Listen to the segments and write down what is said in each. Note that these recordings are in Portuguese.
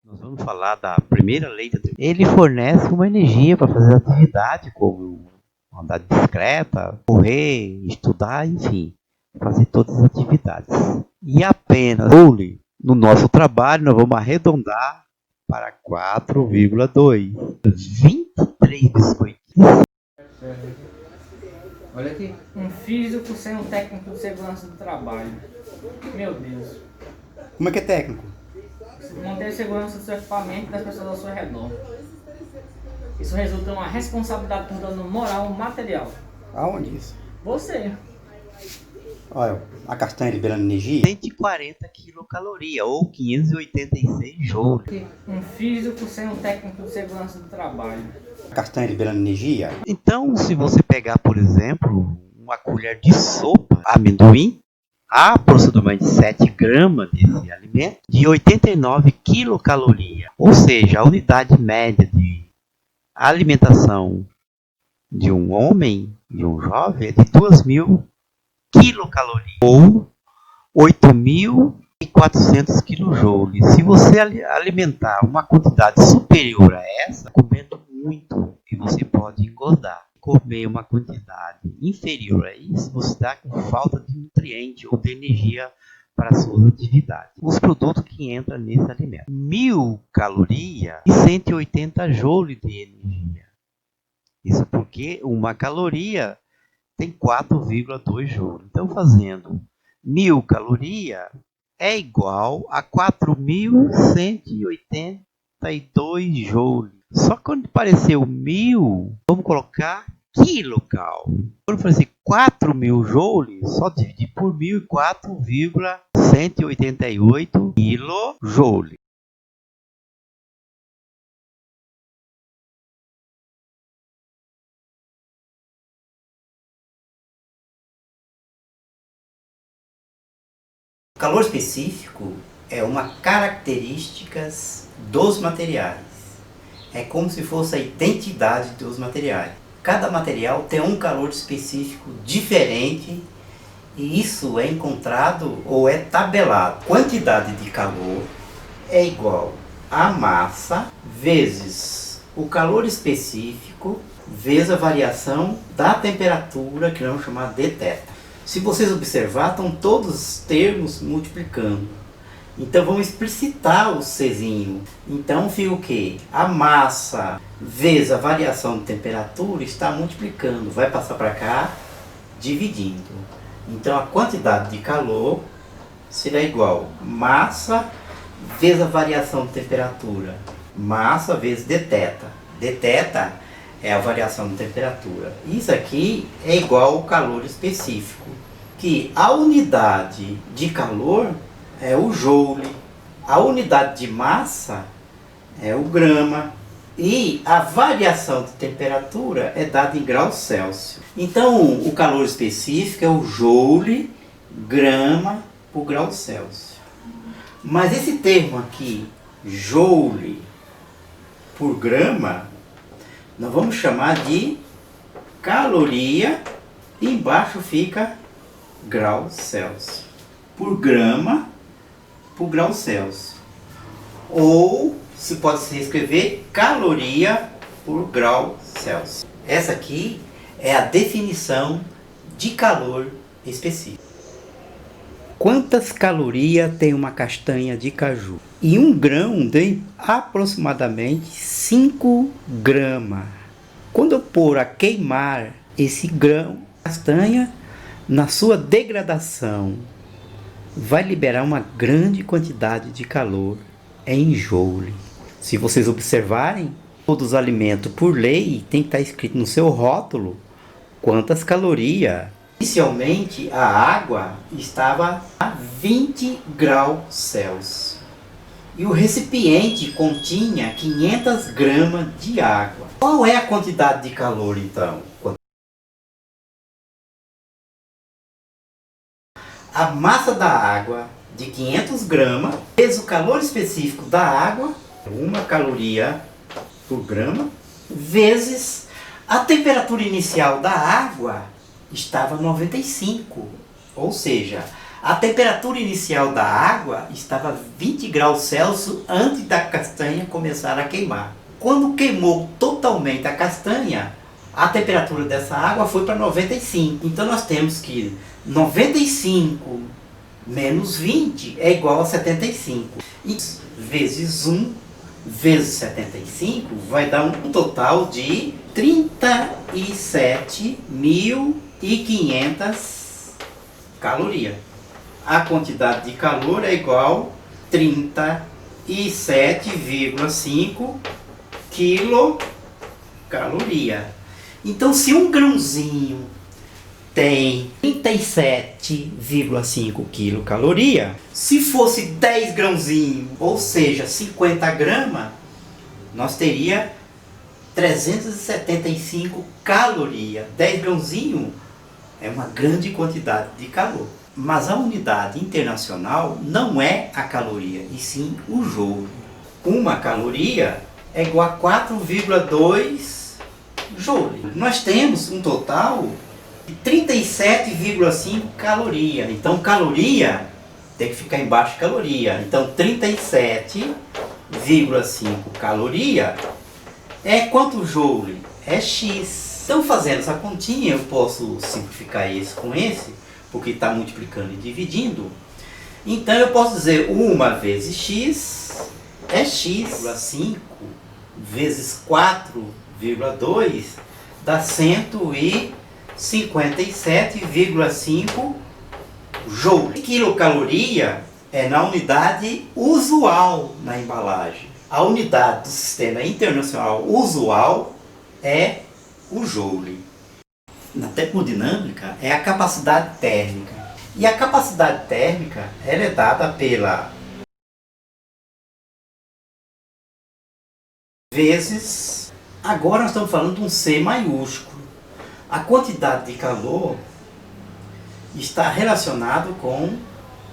Nós vamos falar da primeira lei da termodinâmica. Ele fornece uma energia para fazer atividade, como andar de bicicleta, correr, estudar, enfim, fazer todas as atividades. E apenas Joule, no nosso trabalho, nós vamos arredondar para 4,2. 23 biscoitinhos. Olha aqui. Um físico sem um técnico de segurança do trabalho. Meu Deus. Como é que é técnico? Manter a segurança do seu equipamento e das pessoas ao seu redor. Isso resulta em uma responsabilidade por dano moral ou material. Aonde isso? Você. Olha, a castanha liberando energia. 140 quilocalorias ou 586 joules. Um físico sem um técnico de segurança do trabalho. A castanha liberando energia. Então, se você pegar, por exemplo, uma colher de sopa, amendoim, há aproximadamente 7 gramas desse alimento de 89 quilocalorias. Ou seja, a unidade média de alimentação de um homem, de um jovem, é de 2.000 quilocalorias ou 8.400 quilojoules. Se você alimentar uma quantidade superior a essa, comendo muito, e você pode engordar. Comer uma quantidade inferior a isso, você está com falta de nutriente ou de energia para a sua atividade. Os produtos que entram nesse alimento: 1.000 calorias e 180 joules de energia. Isso porque uma caloria tem 4,2 joules. Então, fazendo 1.000 calorias é igual a 4.182 joules. Só que quando apareceu 1.000, vamos colocar quilocal. Quando for assim, 4.000 joules, só dividir por 1.000 e 4,188 quilojoules. O calor específico é uma característica dos materiais. É como se fosse a identidade dos materiais. Cada material tem um calor específico diferente e isso é encontrado ou é tabelado. Quantidade de calor é igual a massa vezes o calor específico vezes a variação da temperatura, que vamos chamar de θ. Se vocês observar, estão todos os termos multiplicando. Então vamos explicitar o Czinho. Então fica o quê? A massa vezes a variação de temperatura está multiplicando. Vai passar para cá, dividindo. Então a quantidade de calor será igual massa vezes a variação de temperatura. Massa vezes dθ. Dθ é a variação de temperatura. Isso aqui é igual ao calor específico. Que a unidade de calor é o joule, a unidade de massa é o grama e a variação de temperatura é dada em graus Celsius. Então o calor específico é o joule, grama por grau Celsius. Mas esse termo aqui, joule por grama, nós vamos chamar de caloria e embaixo fica grau Celsius. Por grama por grau Celsius. Ou se pode se escrever caloria por grau Celsius. Essa aqui é a definição de calor específico. Quantas calorias tem uma castanha de caju? E um grão tem aproximadamente 5 gramas. Quando eu pôr a queimar esse grão de castanha, na sua degradação, vai liberar uma grande quantidade de calor em joule. Se vocês observarem, todos os alimentos, por lei, tem que estar escrito no seu rótulo quantas calorias. Inicialmente, a água estava a 20 graus Celsius. E o recipiente continha 500 gramas de água. Qual é a quantidade de calor, então? A massa da água de 500 gramas vezes o calor específico da água, 1 caloria por grama, vezes a temperatura inicial da água estava 95. Ou seja, A temperatura inicial da água estava 20 graus Celsius antes da castanha começar a queimar. Quando queimou totalmente a castanha, a temperatura dessa água foi para 95. Então nós temos que 95 menos 20 é igual a 75. E vezes 1 vezes 75 vai dar um total de 37.500 calorias. A quantidade de calor é igual a 37,5 quilocaloria. Então, se um grãozinho tem 37,5 quilocaloria, se fosse 10 grãozinhos, ou seja, 50 gramas, nós teria 375 calorias. 10 grãozinhos é uma grande quantidade de calor. Mas a unidade internacional não é a caloria, e sim o joule. Uma caloria é igual a 4,2 joule. Nós temos um total de 37,5 caloria. Então, caloria tem que ficar embaixo de caloria. Então, 37,5 caloria é quanto joule? É X. Então, fazendo essa continha, eu posso simplificar esse com esse, porque está multiplicando e dividindo. Então eu posso dizer 1 vezes x é x,5 vezes 4,2 dá 157,5 joule. Quilocaloria é na unidade usual na embalagem. A unidade do sistema internacional usual é o joule. Na termodinâmica é a capacidade térmica. E a capacidade térmica ela é dada pela vezes. Agora nós estamos falando de um C maiúsculo. A quantidade de calor está relacionado com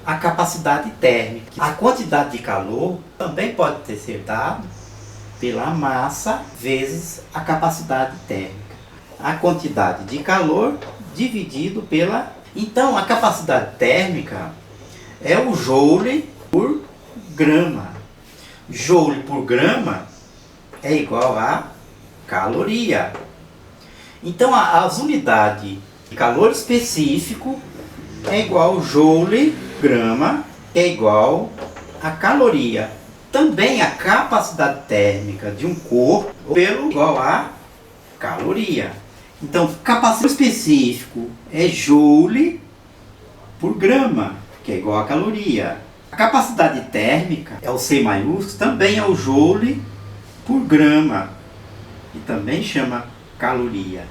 a capacidade térmica. A quantidade de calor também pode ser dada pela massa vezes a capacidade térmica. A quantidade de calor dividido pela... Então, a capacidade térmica é o joule por grama. Joule por grama é igual a caloria. Então, as unidades de calor específico é igual joule grama, é igual a caloria. Também a capacidade térmica de um corpo pelo igual a caloria. Então, capacidade específico é joule por grama, que é igual a caloria. A capacidade térmica é o C maiúsculo, também é o joule por grama, e também chama caloria.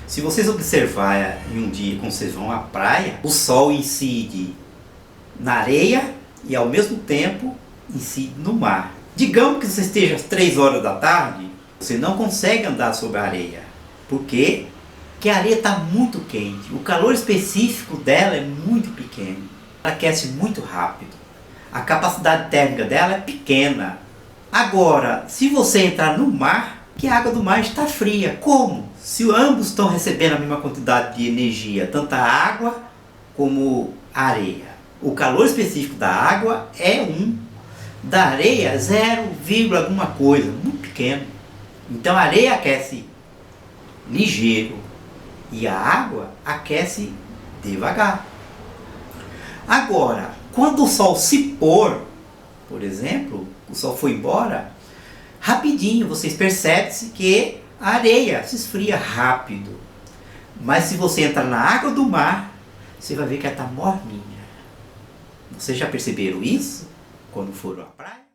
Se vocês observarem em um dia quando vocês vão à praia, o sol incide na areia e ao mesmo tempo incide no mar. Digamos que você esteja às 3 horas da tarde, você não consegue andar sobre a areia. Por quê? Porque a areia está muito quente. O calor específico dela é muito pequeno. Ela aquece muito rápido. A capacidade térmica dela é pequena. Agora, se você entrar no mar, que a água do mar está fria. Como? Se ambos estão recebendo a mesma quantidade de energia, tanto a água como a areia. O calor específico da água é 1. Da areia, 0, alguma coisa, muito pequeno. Então a areia aquece ligeiro e a água aquece devagar. Agora, quando o sol se pôr, por exemplo, o sol foi embora, rapidinho vocês percebem que a areia se esfria rápido. Mas se você entrar na água do mar, você vai ver que ela está morninha. Vocês já perceberam isso quando foram à praia?